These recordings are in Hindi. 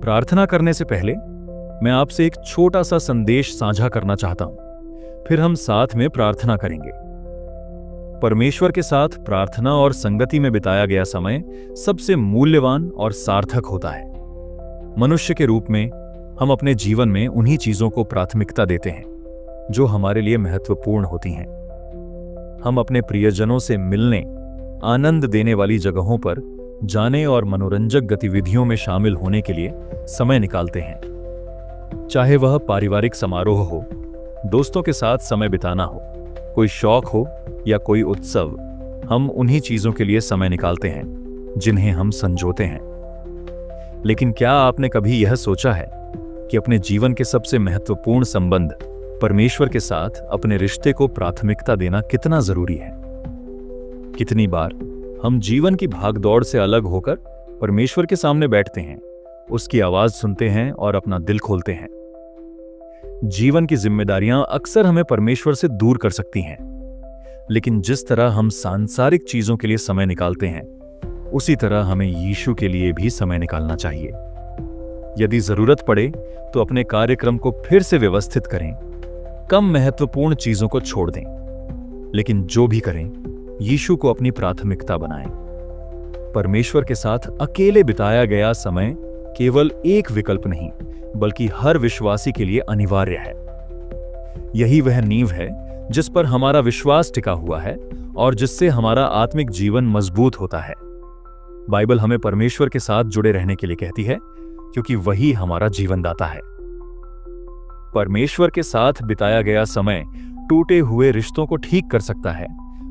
प्रार्थना करने से पहले मैं आपसे एक छोटा सा संदेश साझा करना चाहता हूं, फिर हम साथ में प्रार्थना करेंगे। परमेश्वर के साथ प्रार्थना और संगति में बिताया गया समय सबसे मूल्यवान और सार्थक होता है। मनुष्य के रूप में हम अपने जीवन में उन्हीं चीजों को प्राथमिकता देते हैं जो हमारे लिए महत्वपूर्ण होती हैं। हम अपने प्रियजनों से मिलने, आनंद देने वाली जगहों पर जाने और मनोरंजक गतिविधियों में शामिल होने के लिए समय निकालते हैं। चाहे वह पारिवारिक समारोह हो, दोस्तों के साथ समय बिताना हो, कोई शौक हो या कोई उत्सव, हम उन्हीं चीजों के लिए समय निकालते हैं जिन्हें हम संजोते हैं। लेकिन क्या आपने कभी यह सोचा है कि अपने जीवन के सबसे महत्वपूर्ण संबंध परमेश्वर के साथ अपने रिश्ते को प्राथमिकता देना कितना जरूरी है? कितनी बार हम जीवन की भागदौड़ से अलग होकर परमेश्वर के सामने बैठते हैं, उसकी आवाज सुनते हैं और अपना दिल खोलते हैं। जीवन की जिम्मेदारियां अक्सर हमें परमेश्वर से दूर कर सकती हैं, लेकिन जिस तरह हम सांसारिक चीजों के लिए समय निकालते हैं, उसी तरह हमें यीशु के लिए भी समय निकालना चाहिए। यदि जरूरत पड़े तो अपने कार्यक्रम को फिर से व्यवस्थित करें, कम महत्वपूर्ण चीजों को छोड़ दें, लेकिन जो भी करें यीशु को अपनी प्राथमिकता बनाएं। परमेश्वर के साथ अकेले बिताया गया समय केवल एक विकल्प नहीं, बल्कि हर विश्वासी के लिए अनिवार्य है। यही वह नींव है जिस पर हमारा विश्वास टिका हुआ है और जिससे हमारा आत्मिक जीवन मजबूत होता है। बाइबल हमें परमेश्वर के साथ जुड़े रहने के लिए कहती है, क्योंकि वही हमारा जीवनदाता है। परमेश्वर के साथ बिताया गया समय टूटे हुए रिश्तों को ठीक कर सकता है,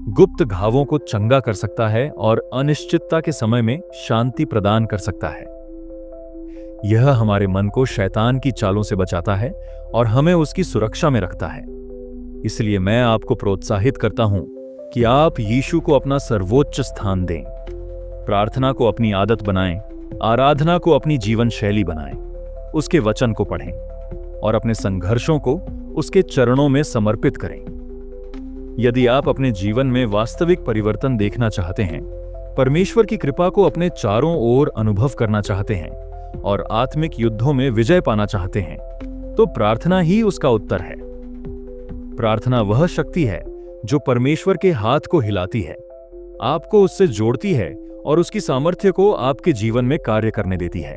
गुप्त घावों को चंगा कर सकता है और अनिश्चितता के समय में शांति प्रदान कर सकता है। यह हमारे मन को शैतान की चालों से बचाता है और हमें उसकी सुरक्षा में रखता है। इसलिए मैं आपको प्रोत्साहित करता हूं कि आप यीशु को अपना सर्वोच्च स्थान दें, प्रार्थना को अपनी आदत बनाएं, आराधना को अपनी जीवन शैली बनाएं, उसके वचन को पढ़ें और अपने संघर्षों को उसके चरणों में समर्पित करें। यदि आप अपने जीवन में वास्तविक परिवर्तन देखना चाहते हैं, परमेश्वर की कृपा को अपने चारों ओर अनुभव करना चाहते हैं और आत्मिक युद्धों में विजय पाना चाहते हैं, तो प्रार्थना ही उसका उत्तर है। प्रार्थना वह शक्ति है जो परमेश्वर के हाथ को हिलाती है, आपको उससे जोड़ती है और उसकी सामर्थ्य को आपके जीवन में कार्य करने देती है।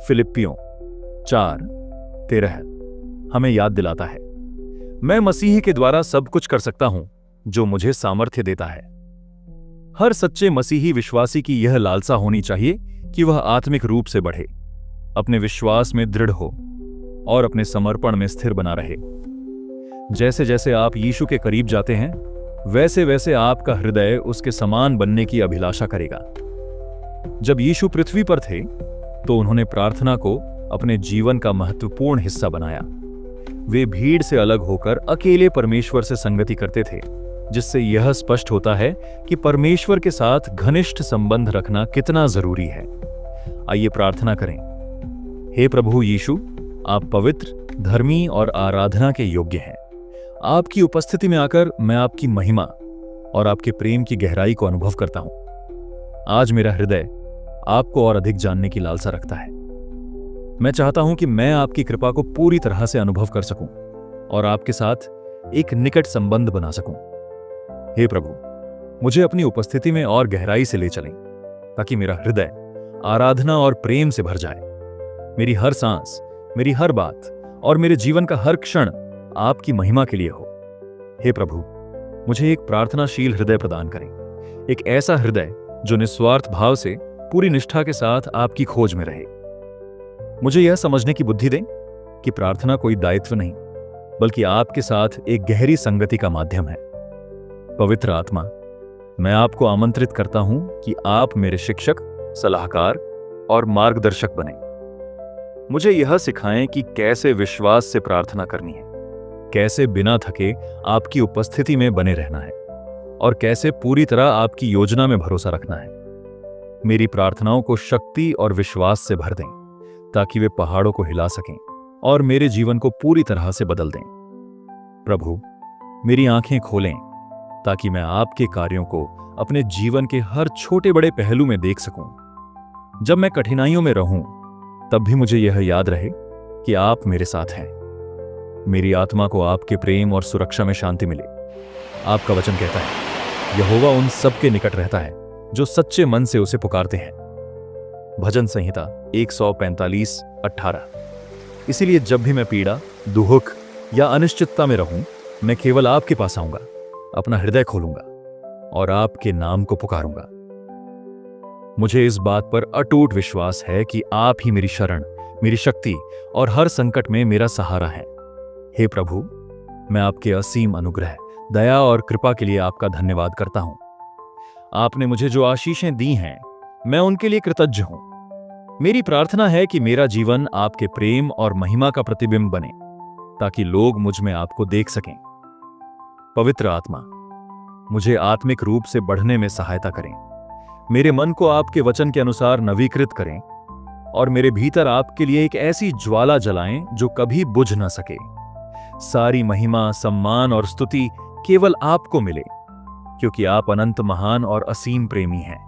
फिलिप्पियों 4:13 हमें याद दिलाता है, मैं मसीह के द्वारा सब कुछ कर सकता हूं जो मुझे सामर्थ्य देता है। हर सच्चे मसीही विश्वासी की यह लालसा होनी चाहिए कि वह आत्मिक रूप से बढ़े, अपने विश्वास में दृढ़ हो और अपने समर्पण में स्थिर बना रहे। जैसे जैसे आप यीशु के करीब जाते हैं, वैसे वैसे आपका हृदय उसके समान बनने की अभिलाषा करेगा। जब यीशु पृथ्वी पर थे तो उन्होंने प्रार्थना को अपने जीवन का महत्वपूर्ण हिस्सा बनाया। वे भीड़ से अलग होकर अकेले परमेश्वर से संगति करते थे, जिससे यह स्पष्ट होता है कि परमेश्वर के साथ घनिष्ठ संबंध रखना कितना जरूरी है। आइए प्रार्थना करें। हे प्रभु यीशु, आप पवित्र, धर्मी और आराधना के योग्य हैं। आपकी उपस्थिति में आकर मैं आपकी महिमा और आपके प्रेम की गहराई को अनुभव करता हूं। आज मेरा हृदय आपको और अधिक जानने की लालसा रखता है। मैं चाहता हूं कि मैं आपकी कृपा को पूरी तरह से अनुभव कर सकूं और आपके साथ एक निकट संबंध बना सकूं। हे प्रभु, मुझे अपनी उपस्थिति में और गहराई से ले चलें, ताकि मेरा हृदय आराधना और प्रेम से भर जाए। मेरी हर सांस, मेरी हर बात और मेरे जीवन का हर क्षण आपकी महिमा के लिए हो। हे प्रभु, मुझे एक प्रार्थनाशील हृदय प्रदान करें, एक ऐसा हृदय जो निस्वार्थ भाव से पूरी निष्ठा के साथ आपकी खोज में रहे। मुझे यह समझने की बुद्धि दें कि प्रार्थना कोई दायित्व नहीं, बल्कि आपके साथ एक गहरी संगति का माध्यम है। पवित्र आत्मा, मैं आपको आमंत्रित करता हूं कि आप मेरे शिक्षक, सलाहकार और मार्गदर्शक बने। मुझे यह सिखाएं कि कैसे विश्वास से प्रार्थना करनी है, कैसे बिना थके आपकी उपस्थिति में बने रहना है और कैसे पूरी तरह आपकी योजना में भरोसा रखना है। मेरी प्रार्थनाओं को शक्ति और विश्वास से भर दें, ताकि वे पहाड़ों को हिला सकें और मेरे जीवन को पूरी तरह से बदल दें। प्रभु, मेरी आंखें खोलें ताकि मैं आपके कार्यों को अपने जीवन के हर छोटे बड़े पहलू में देख सकूं। जब मैं कठिनाइयों में रहूं तब भी मुझे यह याद रहे कि आप मेरे साथ हैं। मेरी आत्मा को आपके प्रेम और सुरक्षा में शांति मिले। आपका वचन कहता है, यहोवा उन सब के निकट रहता है जो सच्चे मन से उसे पुकारते हैं। भजन संहिता 145:18। इसीलिए जब भी मैं पीड़ा, दुख या अनिश्चितता में रहूं, मैं केवल आपके पास आऊंगा, अपना हृदय खोलूंगा और आपके नाम को पुकारूंगा। मुझे इस बात पर अटूट विश्वास है कि आप ही मेरी शरण, मेरी शक्ति और हर संकट में मेरा सहारा हैं। हे प्रभु, मैं आपके असीम अनुग्रह, दया और कृपा के लिए आपका धन्यवाद करता हूं। आपने मुझे जो आशीषें दी हैं, मैं उनके लिए कृतज्ञ हूं। मेरी प्रार्थना है कि मेरा जीवन आपके प्रेम और महिमा का प्रतिबिंब बने, ताकि लोग मुझ में आपको देख सकें। पवित्र आत्मा, मुझे आत्मिक रूप से बढ़ने में सहायता करें। मेरे मन को आपके वचन के अनुसार नवीकृत करें और मेरे भीतर आपके लिए एक ऐसी ज्वाला जलाएं जो कभी बुझ न सके। सारी महिमा, सम्मान और स्तुति केवल आपको मिले, क्योंकि आप अनंत महान और असीम प्रेमी हैं।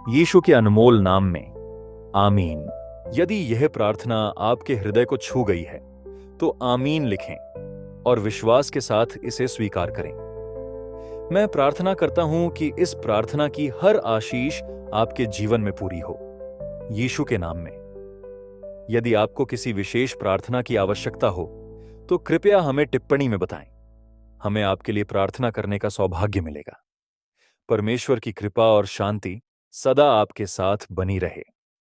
यीशु के अनमोल नाम में, आमीन। यदि यह प्रार्थना आपके हृदय को छू गई है तो आमीन लिखें और विश्वास के साथ इसे स्वीकार करें। मैं प्रार्थना करता हूं कि इस प्रार्थना की हर आशीष आपके जीवन में पूरी हो, यीशु के नाम में। यदि आपको किसी विशेष प्रार्थना की आवश्यकता हो तो कृपया हमें टिप्पणी में बताएं। हमें आपके लिए प्रार्थना करने का सौभाग्य मिलेगा। परमेश्वर की कृपा और शांति सदा आपके साथ बनी रहे।